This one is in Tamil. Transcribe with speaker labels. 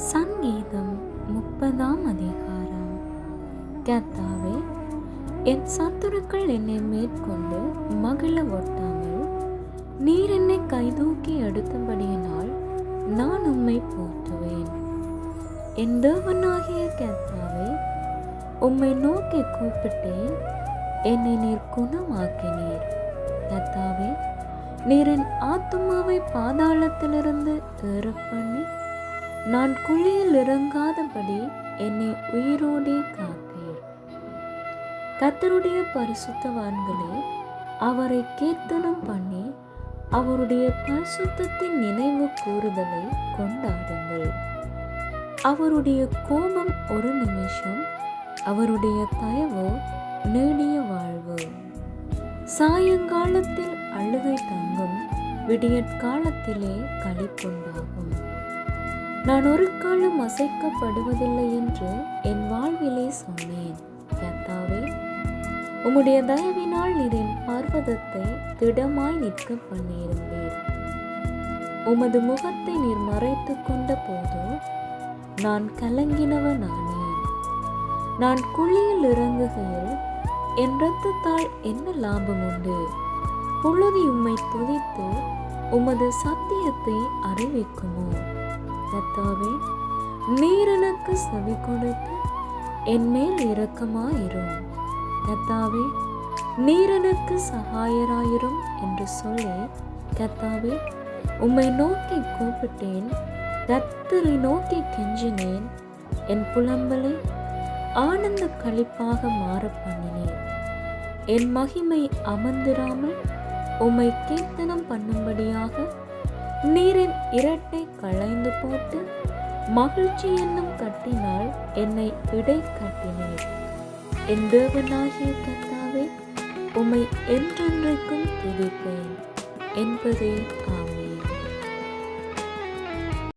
Speaker 1: சங்கீதம் 30ஆம் அதிகாரம். கர்த்தாவே, என் சத்துருக்கள் என்னை மேற்கொண்டு மகிழ ஒட்டாமல் நீர் என்னை கைதூக்கி எடுத்தபடியினால் நான் உம்மை போற்றுவேன். என் தேவனாகிய கர்த்தாவே, உம்மை நோக்கி கூப்பிட்டேன், என்னை நீர் குணமாக்கினீர். கர்த்தாவே, நீர் என் ஆத்துமாவை பாதாளத்திலிருந்து ஏற பண்ணி நான் குழியில் இறங்காதபடி என்னை உயிரோடே காத்தீர். கர்த்தருடைய பரிசுத்தவான்களே, அவரை கீர்த்தனம் பண்ணி அவருடைய பரிசுத்தத்தின் நினைவு கூறுதலை கொண்டாடுங்கள். அவருடைய கோபம் ஒரு நிமிஷம், அவருடைய தயவோ நீடிய வாழ்வு. சாயங்காலத்தில் அழுகை தங்கும், விடியற்காலத்திலே களிப்புண்டாகும். நான் ஒரு காலம் அசைக்கப்படுவதில்லை என்று என் வாழ்விலே சொன்னேன். கர்த்தாவே, உம்முடைய தயவினால் நீர் என் பர்வதத்தை திடமாய் நிற்க பண்ணியிருந்தீர். உமது முகத்தை நீர் மறைத்து கொண்ட போதோ நான் கலங்கினவனானேன். நான் குழியில் இறங்குகையில் என் இரத்தத்தால் என்ன லாபம் உண்டு? புழுதி உம்மை துதித்து உமது சத்தியத்தை அறிவிக்குமோ? கர்த்தாவே, நீர் எனக்கு செவி கொடுத்து என் மேல் இரக்கமாயிரும். கர்த்தாவே, நீர் எனக்கு சகாயராயிரும் என்று சொல்லி, கர்த்தாவே, உம்மை நோக்கி கூப்பிட்டேன், கர்த்தரை நோக்கி கெஞ்சினேன். என் புலம்பலை ஆனந்த களிப்பாக மாற பண்ணினேன். என் மகிமை அமர்ந்திராமல் உம்மை கீர்த்தனம் பண்ணும்படியாக நீரின் இரட்டை களைந்து போட்டு மகிழ்ச்சி என்னும் கட்டினால் என்னை இடை கட்டினீர். என் தேவனாகிய கர்த்தாவே, உம்மை என்றென்றைக்கும் துதிப்பேன் என்பதே ஆமென்.